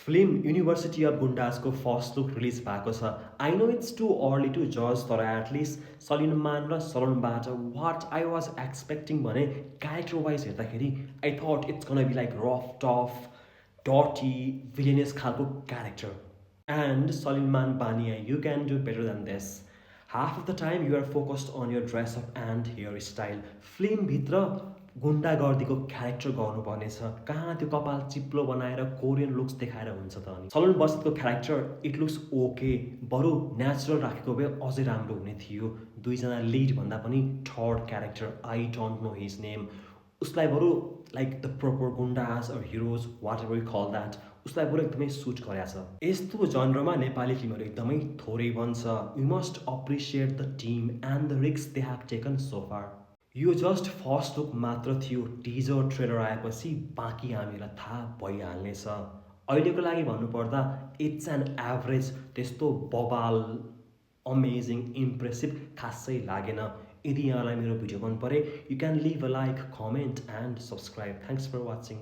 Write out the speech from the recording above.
Film university of गुन्डाजको first look release भएको छ। I know it's too early to जज, तर एटलिस्ट सलिन मान र सलोनबाट वाट आई वाज एक्सपेक्टिङ भने क्यारेक्टर वाइज हेर्दाखेरि I thought it's gonna be like rough tough डटी भिलेनियस खालको character. And Sulaiman Bania, you can do better than this. Half of the time you are focused on your dress up and hairstyle. फिल्मभित्र गुन्डागर्दीको character गर्नुपर्नेछ, कहाँ त्यो कपाल चिप्लो बनाएर कोरियन लुक्स देखाएर हुन्छ त। अनि सलोन बस्नेतको क्यारेक्टर इट लुक्स ओके, बरु नेचुरल राखेको भए अझै राम्रो हुने थियो। दुईजना लिड भन्दा पनि third character I don't know his name, उसलाई बरु लाइक द प्रोपर गुन्डाज or heroes whatever you call that, उसलाई बरु एकदमै सुट गरेको छ। यस्तो जनरमा नेपाली फिल्महरू एकदमै थोरै बन्छ। You must appreciate the team and the risks they have taken so far. यो जस्ट फर्स्ट लुक मात्र थियो, टिजर ट्रेलर आएपछि बाँकी हामीलाई थाहा भइहाल्नेछ। अहिलेको लागि भन्नुपर्दा इट्स एन एभरेज, त्यस्तो बबाल अमेजिङ इम्प्रेसिभ खासै लागेन। यदि यहाँलाई मेरो भिडियो मन परे you can leave a like, comment and subscribe. Thanks for watching.